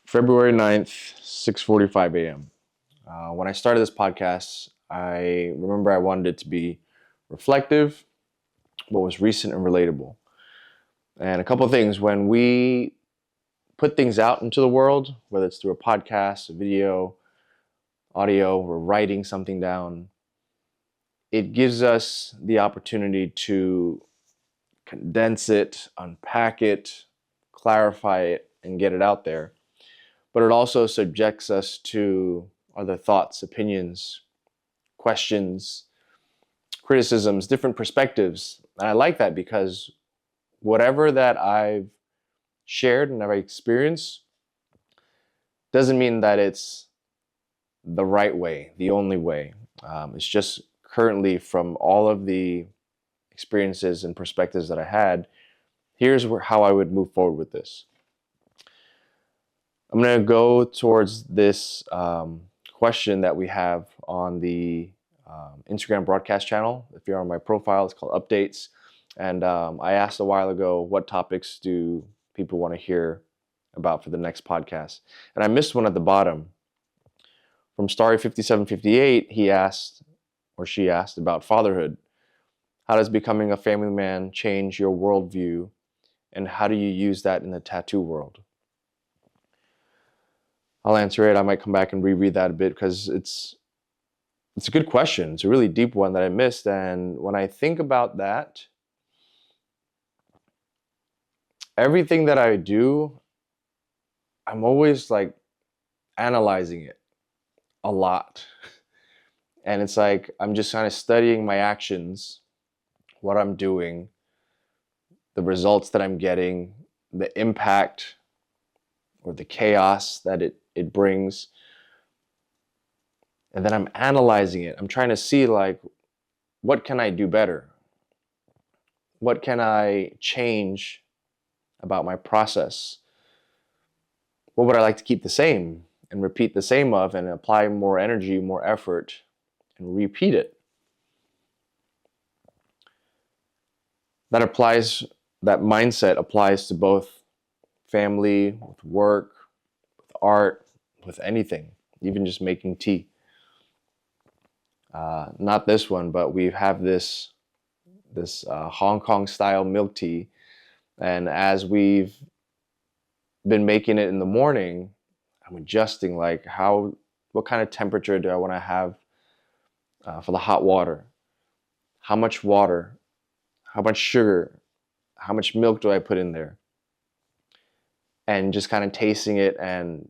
February 9th, 6:45 a.m. When I started this podcast, I remember I wanted it to be reflective, but was recent and relatable. And a couple of things, when we put things out into the world, whether it's through a podcast, a video, audio, or writing something down, it gives us the opportunity to condense it, unpack it, clarify it, and get it out there. But it also subjects us to other thoughts, opinions, questions, criticisms, different perspectives. And I like that because whatever that I've shared and I've experienced doesn't mean that it's the right way, the only way. It's just currently from all of the experiences and perspectives that I had, here's how I would move forward with this. I'm going to go towards this question that we have on the Instagram broadcast channel. If you're on my profile, it's called Updates. And I asked a while ago, what topics do people want to hear about for the next podcast? And I missed one at the bottom. From Starry5758, he asked, or she asked, about fatherhood. How does becoming a family man change your worldview? And how do you use that in the tattoo world? I'll answer it. I might come back and reread that a bit because it's a good question. It's a really deep one that I missed. And when I think about that, everything that I do, I'm always like analyzing it a lot. And it's like I'm just kind of studying my actions, what I'm doing, the results that I'm getting, the impact or the chaos that it brings. And then I'm analyzing it. I'm trying to see, like, what can I do better? What can I change about my process? What would I like to keep the same and repeat the same of and apply more energy, more effort, and repeat it? That mindset applies to both family, with work, with art, with anything, even just making tea. Not this one, but we have this Hong Kong style milk tea. And as we've been making it in the morning, I'm adjusting like what kind of temperature do I want to have for the hot water? How much water? How much sugar? How much milk do I put in there? And just kind of tasting it and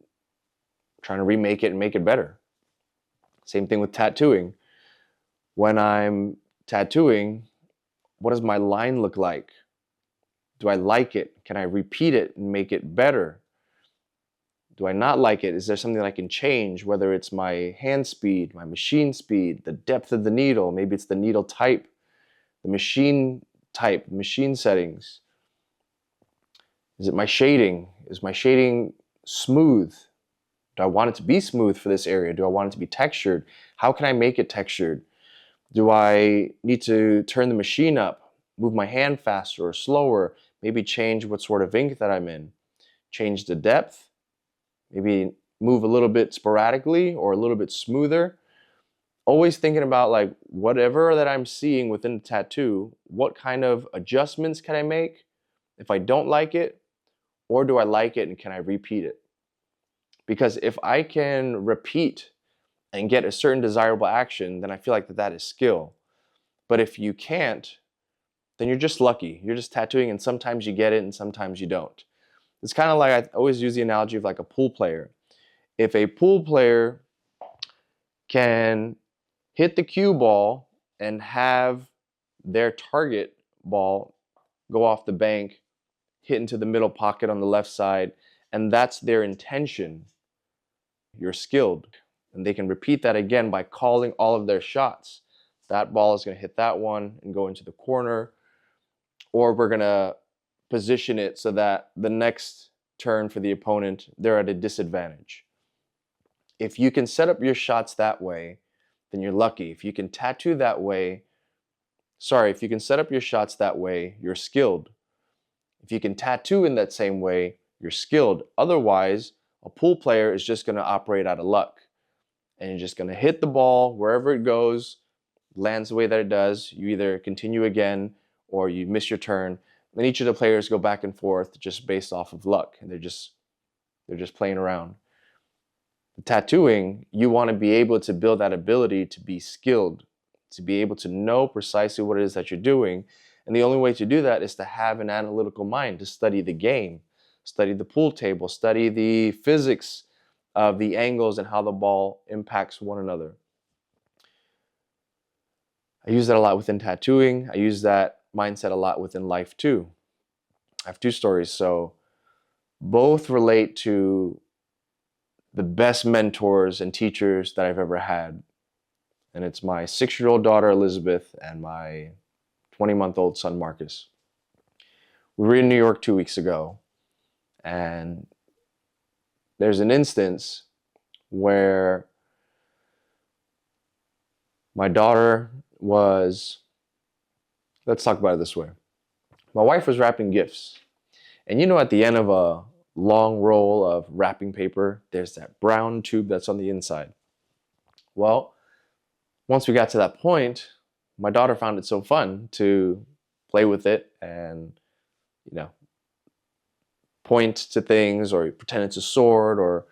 trying to remake it and make it better. Same thing with tattooing. When I'm tattooing, what does my line look like? Do I like it? Can I repeat it and make it better? Do I not like it? Is there something that I can change, whether it's my hand speed, my machine speed, the depth of the needle, maybe it's the needle type, the machine type, machine settings. Is it my shading? Is my shading smooth? Do I want it to be smooth for this area? Do I want it to be textured? How can I make it textured? Do I need to turn the machine up, move my hand faster or slower, maybe change what sort of ink that I'm in, change the depth, maybe move a little bit sporadically or a little bit smoother? Always thinking about, like, whatever that I'm seeing within the tattoo, what kind of adjustments can I make if I don't like it, or do I like it and can I repeat it? Because if I can repeat and get a certain desirable action, then I feel like that is skill. But if you can't, then you're just lucky. You're just tattooing and sometimes you get it and sometimes you don't. It's kind of like, I always use the analogy of like a pool player. If a pool player can hit the cue ball and have their target ball go off the bank, hit into the middle pocket on the left side, and that's their intention, you're skilled. And they can repeat that again by calling all of their shots. That ball is going to hit that one and go into the corner, or we're going to position it so that the next turn for the opponent, they're at a disadvantage. If you can set up your shots that way, then you're lucky. If you can tattoo that way, if you can set up your shots that way, you're skilled. If you can tattoo in that same way, you're skilled. Otherwise, A pool player is just going to operate out of luck. And you're just going to hit the ball wherever it goes, lands the way that it does. You either continue again or you miss your turn. And each of the players go back and forth just based off of luck. And they're just playing around. The tattooing, you want to be able to build that ability to be skilled, to be able to know precisely what it is that you're doing. And the only way to do that is to have an analytical mind, to study the game, study the pool table, study the physics of the angles and how the ball impacts one another. I use that a lot within tattooing. I use that mindset a lot within life too. I have two stories. So both relate to the best mentors and teachers that I've ever had. And it's my 6-year-old daughter, Elizabeth, and my 20-month-old son, Marcus. We were in New York 2 weeks ago, and there's an instance where my daughter was, let's talk about it this way. My wife was wrapping gifts. And at the end of a long roll of wrapping paper, there's that brown tube that's on the inside. Well, once we got to that point, my daughter found it so fun to play with it and, point to things or pretend it's a sword or,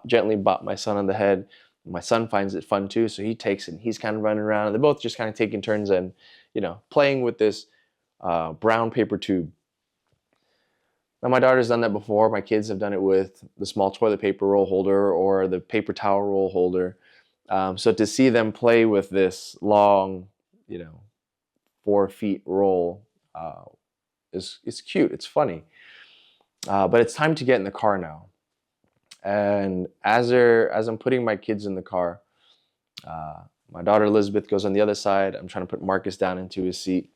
gently bop my son on the head. My son finds it fun too, so he takes it and he's kind of running around. And they're both just kind of taking turns and, playing with this brown paper tube. Now, my daughter's done that before. My kids have done it with the small toilet paper roll holder or the paper towel roll holder. So to see them play with this long, 4 feet roll is cute. It's funny. But it's time to get in the car now. And as I'm putting my kids in the car, my daughter Elizabeth goes on the other side. I'm trying to put Marcus down into his seat.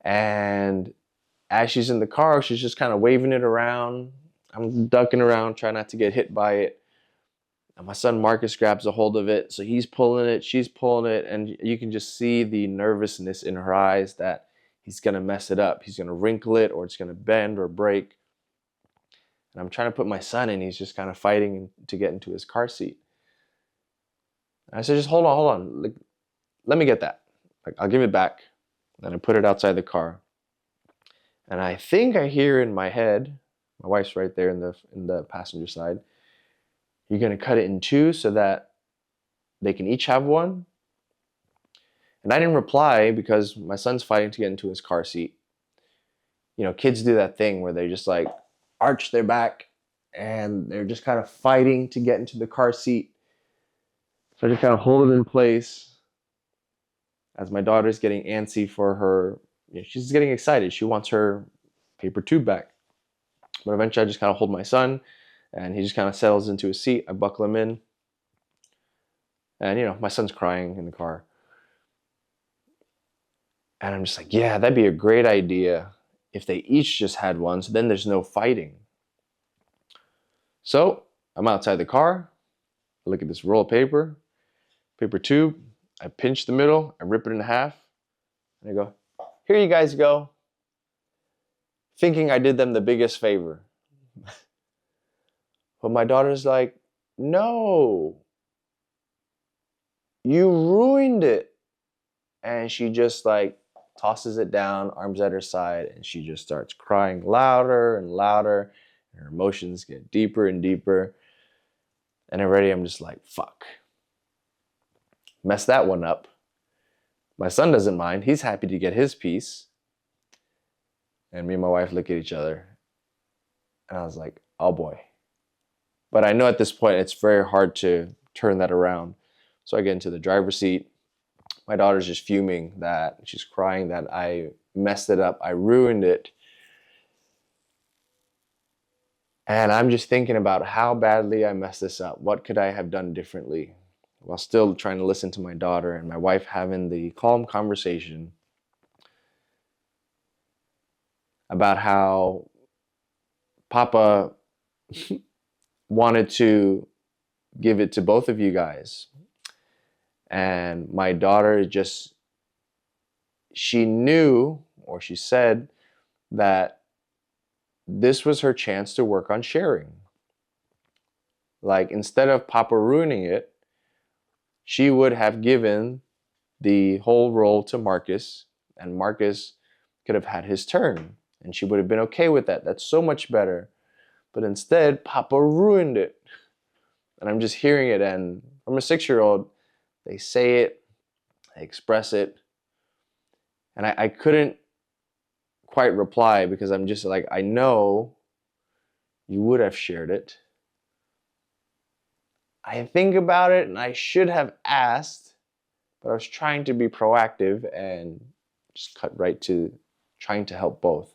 And as she's in the car, she's just kind of waving it around. I'm ducking around, trying not to get hit by it. And my son Marcus grabs a hold of it. So he's pulling it, she's pulling it. And you can just see the nervousness in her eyes that he's going to mess it up. He's going to wrinkle it or it's going to bend or break. And I'm trying to put my son in. He's just kind of fighting to get into his car seat. And I said, just hold on. Like, let me get that. I'll give it back. And I put it outside the car. And I think I hear in my head, my wife's right there in the passenger side, you're going to cut it in 2 so that they can each have one. And I didn't reply because my son's fighting to get into his car seat. Kids do that thing where they just like arch their back and they're just kind of fighting to get into the car seat. So I just kind of hold it in place as my daughter's getting antsy for her. She's getting excited. She wants her paper tube back. But eventually I just kind of hold my son and he just kind of settles into his seat. I buckle him in. And, my son's crying in the car. And I'm just like, yeah, that'd be a great idea if they each just had one. So then there's no fighting. So I'm outside the car. I look at this roll of paper tube. I pinch the middle. I rip it in half. And I go, here you guys go. Thinking I did them the biggest favor. But my daughter's like, no, you ruined it. And she just like tosses it down, arms at her side, and she just starts crying louder and louder. And her emotions get deeper and deeper. And already I'm just like, fuck. Mess that one up. My son doesn't mind. He's happy to get his piece. And me and my wife look at each other. And I was like, oh boy. But I know at this point it's very hard to turn that around. So I get into the driver's seat. My daughter's just fuming that she's crying that I messed it up. I ruined it. And I'm just thinking about how badly I messed this up. What could I have done differently? While still trying to listen to my daughter and my wife having the calm conversation about how Papa wanted to give it to both of you guys. And my daughter she knew, or she said, that this was her chance to work on sharing. Like, instead of Papa ruining it, she would have given the whole role to Marcus, and Marcus could have had his turn, and she would have been okay with that. That's so much better. But instead, Papa ruined it. And I'm just hearing it, and from a 6-year-old, they say it, they express it, and I couldn't quite reply because I'm just like, I know you would have shared it. I think about it, and I should have asked, but I was trying to be proactive and just cut right to trying to help both.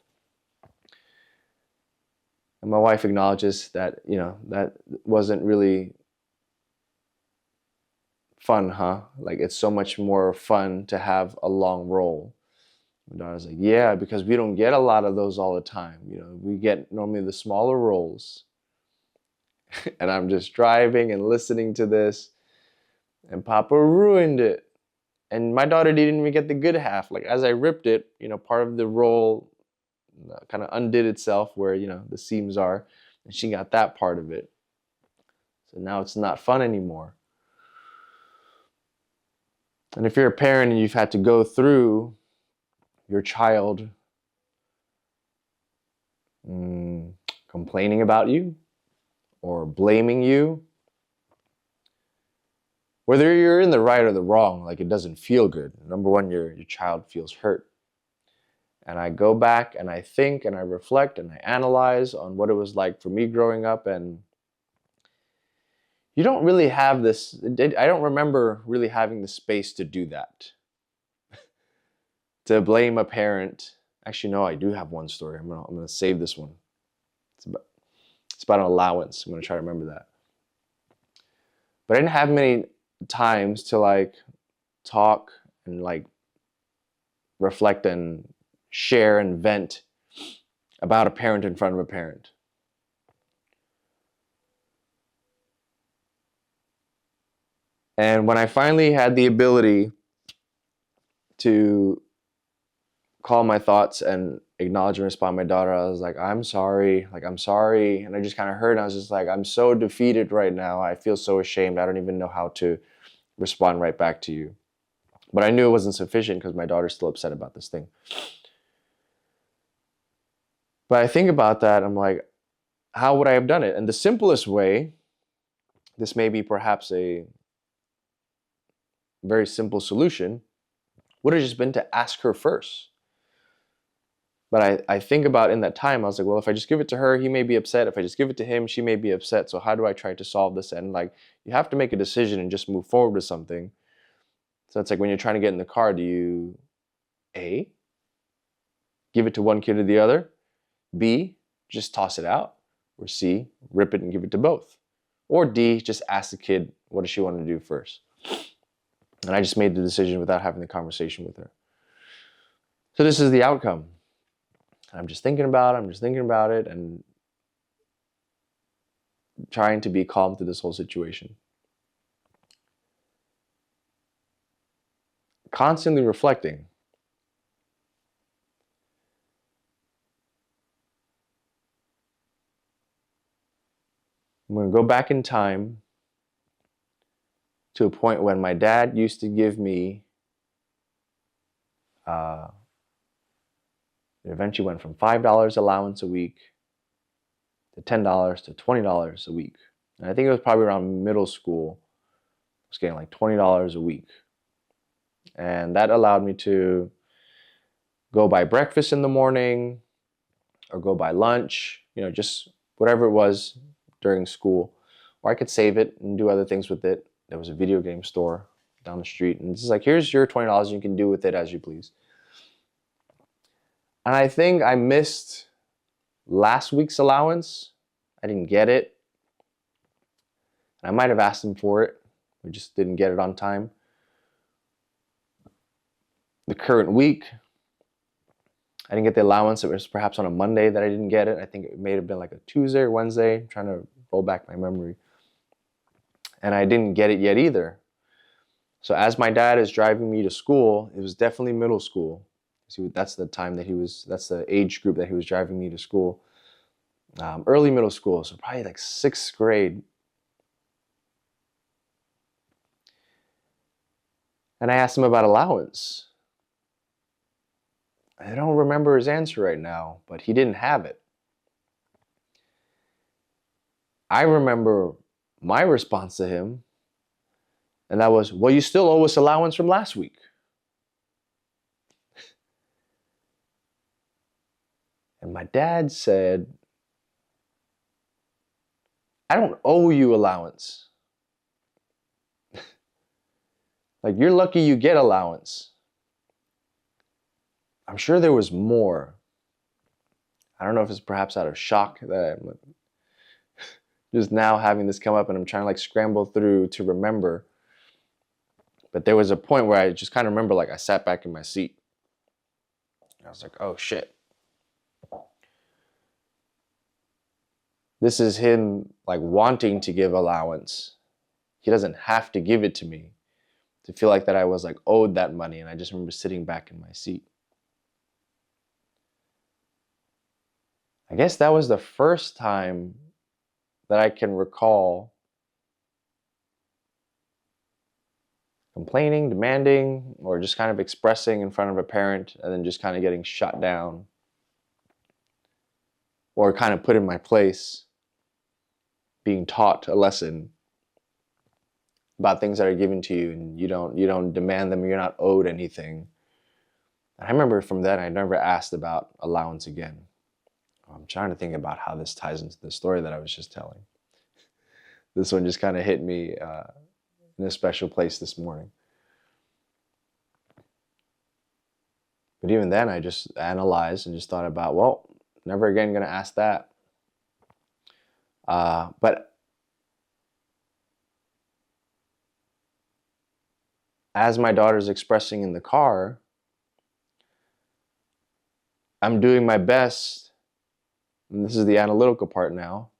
And my wife acknowledges that, that wasn't really fun, huh? Like, it's so much more fun to have a long role. My daughter's like, yeah, because we don't get a lot of those all the time. We get normally the smaller roles. And I'm just driving and listening to this, and Papa ruined it. And my daughter didn't even get the good half. Like, as I ripped it, part of the roll kind of undid itself where, the seams are, and she got that part of it. So now it's not fun anymore. And if you're a parent and you've had to go through your child complaining about you or blaming you, whether you're in the right or the wrong, like, it doesn't feel good. Number one, your child feels hurt. And I go back and I think and I reflect and I analyze on what it was like for me growing up, and you don't really have this, I don't remember really having the space to do that. To blame a parent. Actually, no, I do have one story. I'm gonna save this one. It's about an allowance. I'm gonna try to remember that. But I didn't have many times to like talk and like reflect and share and vent about a parent in front of a parent. And when I finally had the ability to call my thoughts and acknowledge and respond to my daughter, I was like, I'm sorry. And I just kind of heard, and I was just like, I'm so defeated right now. I feel so ashamed. I don't even know how to respond right back to you. But I knew it wasn't sufficient because my daughter's still upset about this thing. But I think about that, I'm like, how would I have done it? And the simplest way, this may be perhaps a very simple solution, would have just been to ask her first. But I think about in that time, I was like, well, if I just give it to her, he may be upset. If I just give it to him, she may be upset. So how do I try to solve this? And like, you have to make a decision and just move forward with something. So it's like when you're trying to get in the car, do you A, give it to one kid or the other? B, just toss it out? Or C, rip it and give it to both? Or D, just ask the kid, what does she want to do first? And I just made the decision without having the conversation with her. So this is the outcome. I'm just thinking about it and trying to be calm through this whole situation. Constantly reflecting. I'm going to go back in time to a point when my dad used to give me, it eventually went from $5 allowance a week to $10 to $20 a week. And I think it was probably around middle school. I was getting like $20 a week. And that allowed me to go buy breakfast in the morning or go buy lunch, just whatever it was during school. Or I could save it and do other things with it. There was a video game store down the street. And it's just like, here's your $20. You can do with it as you please. And I think I missed last week's allowance. I didn't get it. I might have asked him for it. We just didn't get it on time. The current week, I didn't get the allowance. It was perhaps on a Monday that I didn't get it. I think it may have been like a Tuesday or Wednesday. I'm trying to roll back my memory. And I didn't get it yet either. So as my dad is driving me to school, it was definitely middle school. See, that's the time that that's the age group that he was driving me to school. early middle school, so probably like 6th grade. And I asked him about allowance. I don't remember his answer right now, but he didn't have it. I remember my response to him, and that was, well, you still owe us allowance from last week. And my dad said, I don't owe you allowance. Like, you're lucky you get allowance. I'm sure there was more. I don't know if it's perhaps out of shock that I'm just now having this come up and I'm trying to like scramble through to remember. But there was a point where I just kind of remember, like, I sat back in my seat. I was like, oh shit. This is him like wanting to give allowance. He doesn't have to give it to me to feel like that I was like owed that money. And I just remember sitting back in my seat. I guess that was the first time that I can recall complaining, demanding, or just kind of expressing in front of a parent and then just kind of getting shut down or kind of put in my place, being taught a lesson about things that are given to you and you don't demand them, you're not owed anything. And I remember from then I never asked about allowance again. I'm trying to think about how this ties into the story that I was just telling. This one just kind of hit me in a special place this morning. But even then, I just analyzed and just thought about, well, never again going to ask that. But as my daughter's expressing in the car, I'm doing my best, and this is the analytical part now,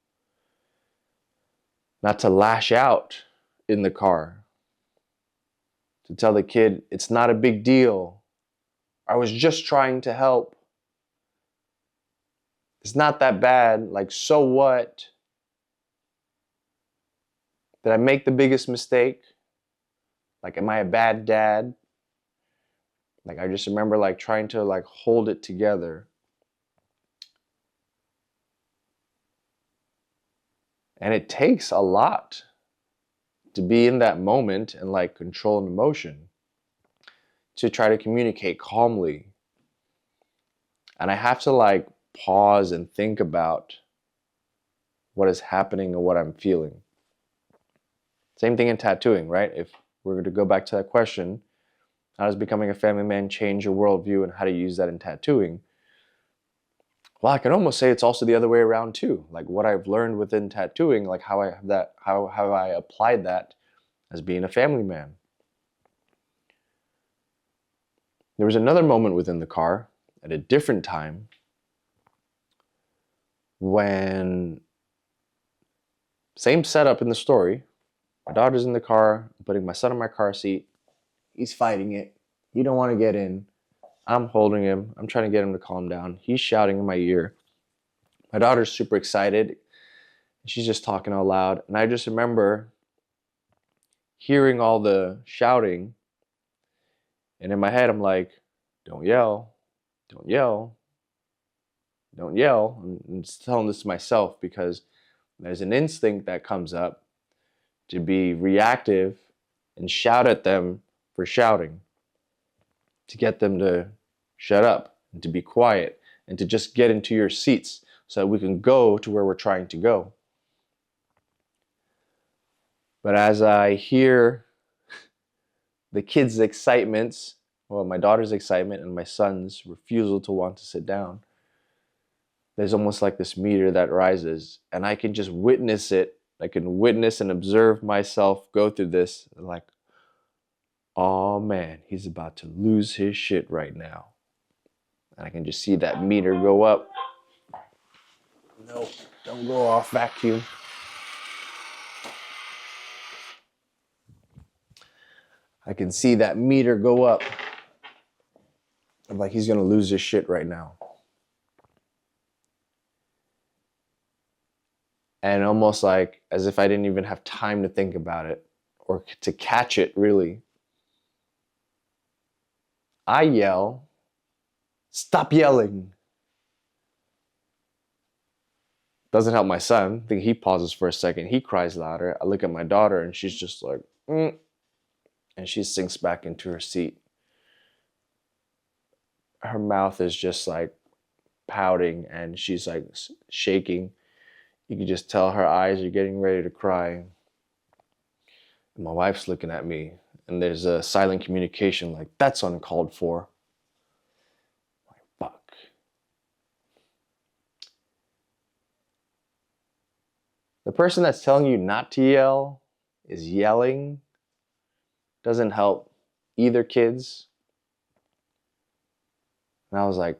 not to lash out in the car, to tell the kid, it's not a big deal. I was just trying to help. It's not that bad. Like, so what? Did I make the biggest mistake? Like, am I a bad dad? Like, I just remember like trying to like hold it together. And it takes a lot to be in that moment and like control an emotion, to try to communicate calmly. And I have to like pause and think about what is happening and what I'm feeling. Same thing in tattooing, right? If we're going to go back to that question, how does becoming a family man change your worldview and how to use that in tattooing? Well, I can almost say it's also the other way around too. Like what I've learned within tattooing, like how I have that, how I applied that as being a family man. There was another moment within the car at a different time when, same setup in the story, my daughter's in the car, I'm putting my son in my car seat, he's fighting it, he don't want to get in, I'm holding him, I'm trying to get him to calm down, he's shouting in my ear, my daughter's super excited, she's just talking out loud, and I just remember hearing all the shouting, and in my head I'm like, don't yell, don't yell, don't yell. I'm just telling this to myself because there's an instinct that comes up to be reactive and shout at them for shouting, to get them to shut up and to be quiet and to just get into your seats so that we can go to where we're trying to go. But as I hear the kids' excitements, well, my daughter's excitement and my son's refusal to want to sit down, there's almost like this meter that rises, and I can just witness it. I can witness and observe myself go through this, like, oh man, he's about to lose his shit right now. And I can just see that meter go up. No, don't go off, vacuum. I can see that meter go up. I'm like, he's gonna lose his shit right now. And almost like as if I didn't even have time to think about it or to catch it, really, I yell, "Stop yelling." Doesn't help my son. I think he pauses for a second. He cries louder. I look at my daughter and she's just like, and she sinks back into her seat. Her mouth is just like pouting and she's like shaking. You can just tell her eyes are getting ready to cry. And my wife's looking at me and there's a silent communication like, "That's uncalled for." Like, fuck. The person that's telling you not to yell is yelling. Doesn't help either kids. And I was like,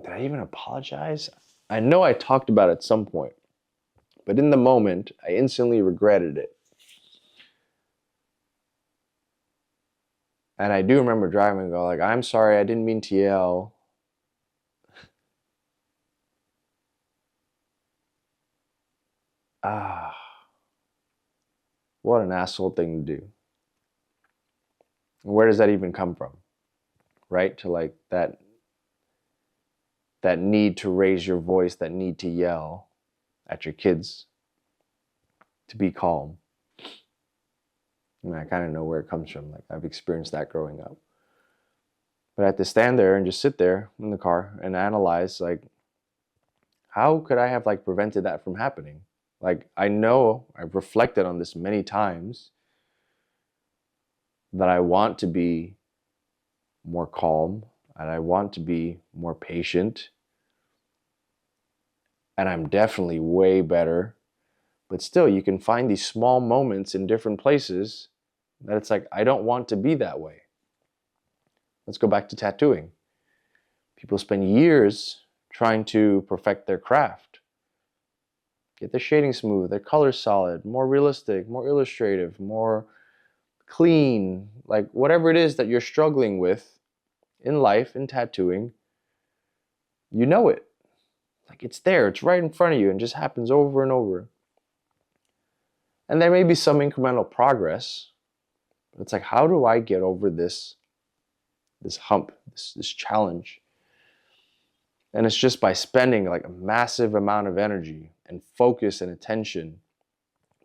did I even apologize? I know I talked about it at some point, but in the moment, I instantly regretted it. And I do remember driving and go like, "I'm sorry, I didn't mean to yell." Ah, what an asshole thing to do. Where does that even come from? Right? To like that need to raise your voice, that need to yell at your kids to be calm. I mean, I kind of know where it comes from. Like I've experienced that growing up. But I had to stand there and just sit there in the car and analyze like, how could I have like prevented that from happening? Like I know I've reflected on this many times that I want to be more calm and I want to be more patient. And I'm definitely way better. But still, you can find these small moments in different places that it's like, I don't want to be that way. Let's go back to tattooing. People spend years trying to perfect their craft, get their shading smooth, their colors solid, more realistic, more illustrative, more clean, like whatever it is that you're struggling with in life, in tattooing, you know it. Like it's there, it's right in front of you and just happens over and over. And there may be some incremental progress, but it's like, how do I get over this hump, this challenge? And it's just by spending like a massive amount of energy and focus and attention,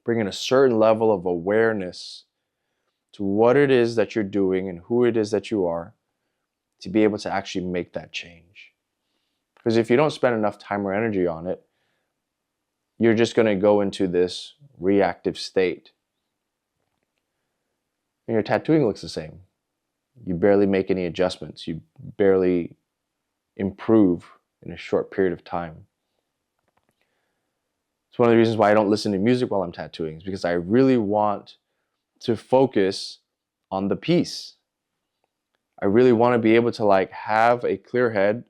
bringing a certain level of awareness to what it is that you're doing and who it is that you are to be able to actually make that change. Because if you don't spend enough time or energy on it, you're just going to go into this reactive state. And your tattooing looks the same. You barely make any adjustments. You barely improve in a short period of time. It's one of the reasons why I don't listen to music while I'm tattooing, is because I really want to focus on the piece. I really want to be able to like have a clear head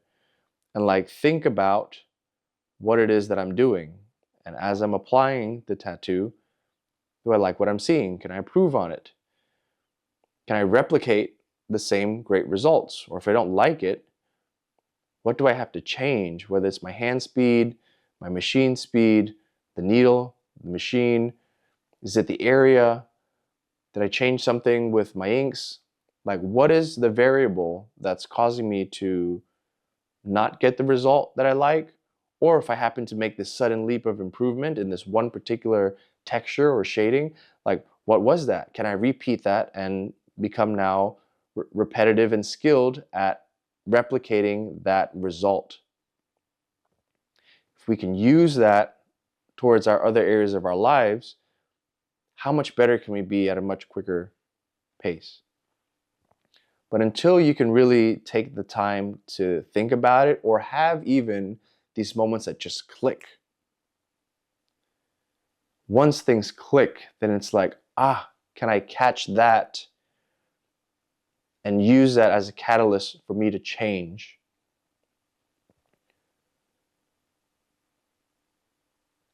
and like think about what it is that I'm doing. And as I'm applying the tattoo, do I like what I'm seeing? Can I improve on it? Can I replicate the same great results? Or if I don't like it, what do I have to change? Whether it's my hand speed, my machine speed, the needle, the machine, is it the area? Did I change something with my inks? Like, what is the variable that's causing me to not get the result that I like? Or if I happen to make this sudden leap of improvement in this one particular texture or shading, like, what was that? Can I repeat that and become now repetitive and skilled at replicating that result? If we can use that towards our other areas of our lives, how much better can we be at a much quicker pace? But until you can really take the time to think about it or have even these moments that just click, once things click, then it's like, can I catch that and use that as a catalyst for me to change?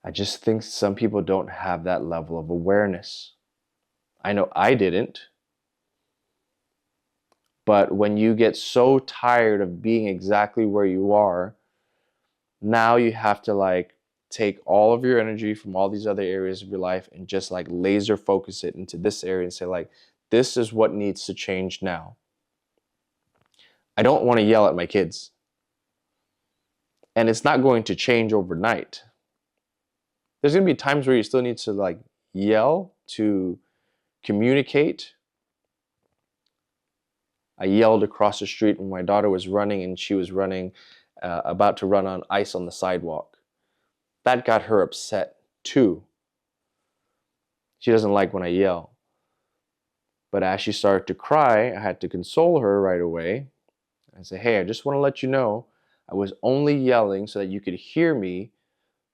I just think some people don't have that level of awareness. I know I didn't. But when you get so tired of being exactly where you are, now you have to like take all of your energy from all these other areas of your life and just like laser focus it into this area and say like, this is what needs to change now. I don't want to yell at my kids. And it's not going to change overnight. There's going to be times where you still need to like yell to communicate. I yelled across the street when my daughter was running and she was running, about to run on ice on the sidewalk. That got her upset too. She doesn't like when I yell. But as she started to cry, I had to console her right away. I say, hey, I just want to let you know, I was only yelling so that you could hear me,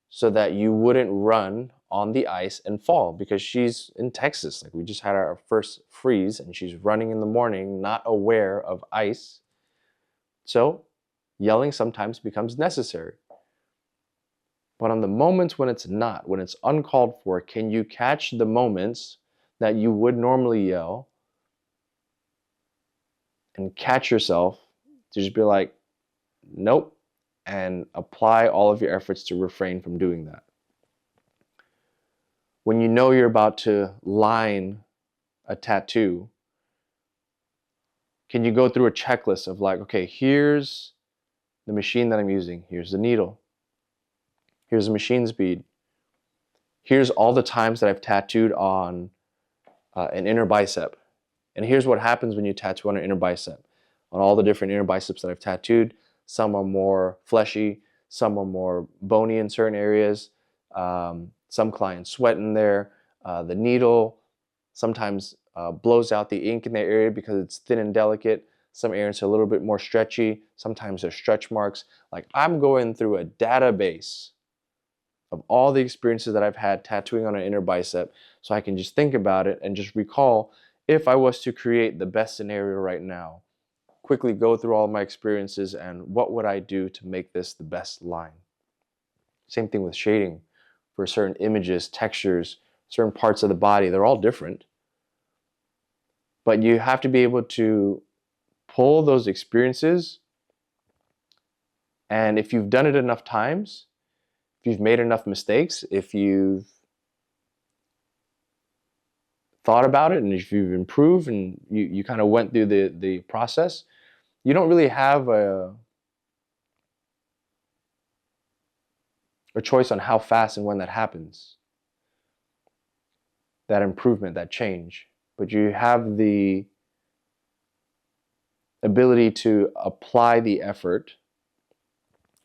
so that you wouldn't run on the ice and fall, because she's in Texas. Like, we just had our first freeze and she's running in the morning, not aware of ice. So yelling sometimes becomes necessary. But on the moments when it's not, when it's uncalled for, can you catch the moments that you would normally yell and catch yourself to just be like, nope, and apply all of your efforts to refrain from doing that? When you know you're about to line a tattoo, can you go through a checklist of like, okay, here's the machine that I'm using, here's the needle, here's the machine speed, here's all the times that I've tattooed on an inner bicep, and here's what happens when you tattoo on an inner bicep. On all the different inner biceps that I've tattooed, some are more fleshy, some are more bony in certain areas. Some clients sweat in there. The needle sometimes blows out the ink in the area because it's thin and delicate. Some areas are a little bit more stretchy. Sometimes there's stretch marks. Like, I'm going through a database of all the experiences that I've had tattooing on an inner bicep, so I can just think about it and just recall, if I was to create the best scenario right now, quickly go through all of my experiences and what would I do to make this the best line. Same thing with shading. For certain images, textures, certain parts of the body, they're all different. But you have to be able to pull those experiences, and if you've done it enough times, if you've made enough mistakes, if you've thought about it, and if you've improved and you kind of went through the process, you don't really have a choice on how fast and when that happens, that improvement, that change. But you have the ability to apply the effort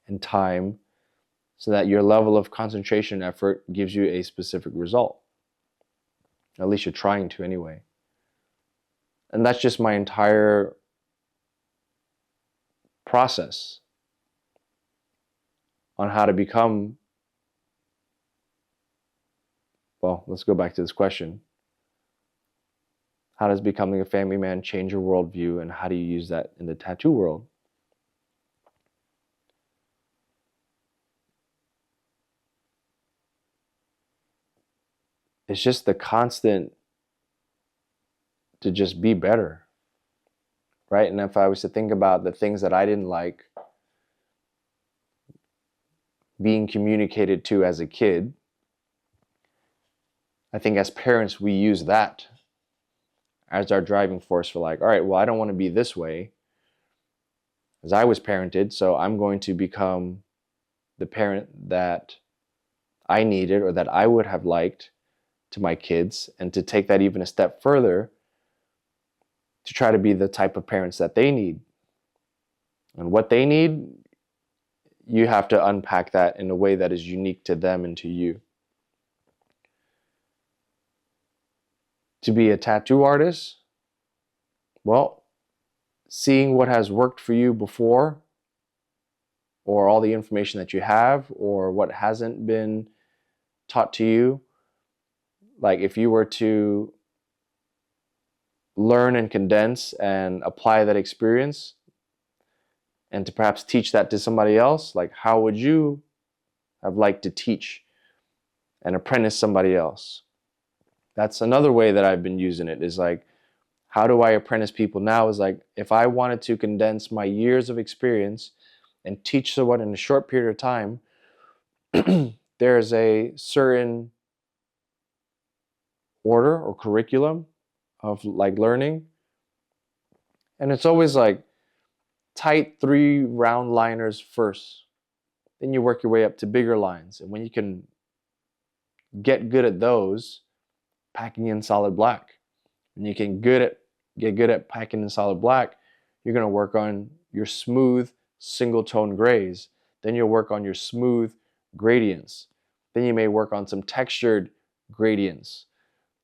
and time so that your level of concentration and effort gives you a specific result. At least you're trying to anyway. And that's just my entire process on how to become, well, let's go back to this question. How does becoming a family man change your worldview, and how do you use that in the tattoo world? It's just the constant to just be better, right? And if I was to think about the things that I didn't like being communicated to as a kid, I think as parents, we use that as our driving force for like, all right, well, I don't want to be this way as I was parented, so I'm going to become the parent that I needed or that I would have liked to my kids, and to take that even a step further to try to be the type of parents that they need. And what they need, you have to unpack that in a way that is unique to them and to you. To be a tattoo artist, well, seeing what has worked for you before, or all the information that you have, or what hasn't been taught to you. Like, if you were to learn and condense and apply that experience and to perhaps teach that to somebody else, like, how would you have liked to teach and apprentice somebody else? That's another way that I've been using it, is like, how do I apprentice people now? Is like, if I wanted to condense my years of experience and teach someone in a short period of time, there's a certain order or curriculum of like learning, and it's always like tight 3 round liners first, then you work your way up to bigger lines, and when you can get good at those, packing in solid black, and you can get good at packing in solid black, you're going to work on your smooth single tone grays, then you'll work on your smooth gradients, then you may work on some textured gradients,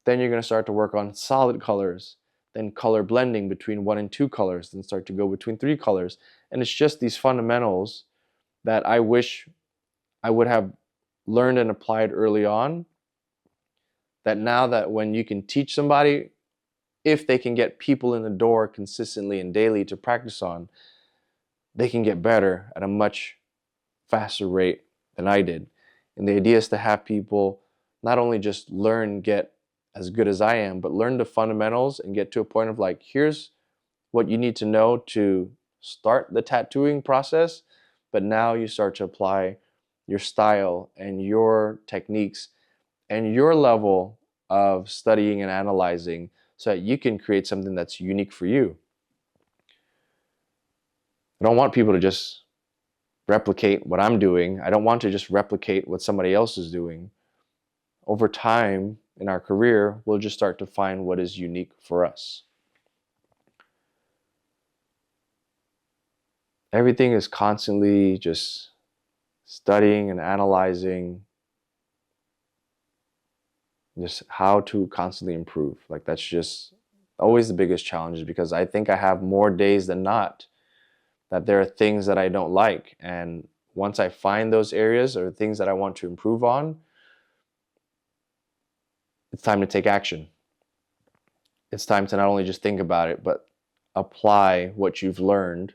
then you're going to start to work on solid colors, then color blending between 1 and 2 colors, then start to go between 3 colors. And it's just these fundamentals that I wish I would have learned and applied early on, that now that when you can teach somebody, if they can get people in the door consistently and daily to practice on, they can get better at a much faster rate than I did. And the idea is to have people not only just learn, get as good as I am, but learn the fundamentals and get to a point of like, here's what you need to know to start the tattooing process, but now you start to apply your style and your techniques and your level of studying and analyzing so that you can create something that's unique for you. I don't want people to just replicate what I'm doing. I don't want to just replicate what somebody else is doing. Over time in our career, we'll just start to find what is unique for us. Everything is constantly just studying and analyzing just how to constantly improve. Like that's just always the biggest challenge, because I think I have more days than not that there are things that I don't like. And once I find those areas or things that I want to improve on, it's time to take action. It's time to not only just think about it, but apply what you've learned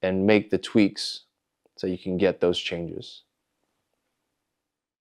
and make the tweaks so you can get those changes.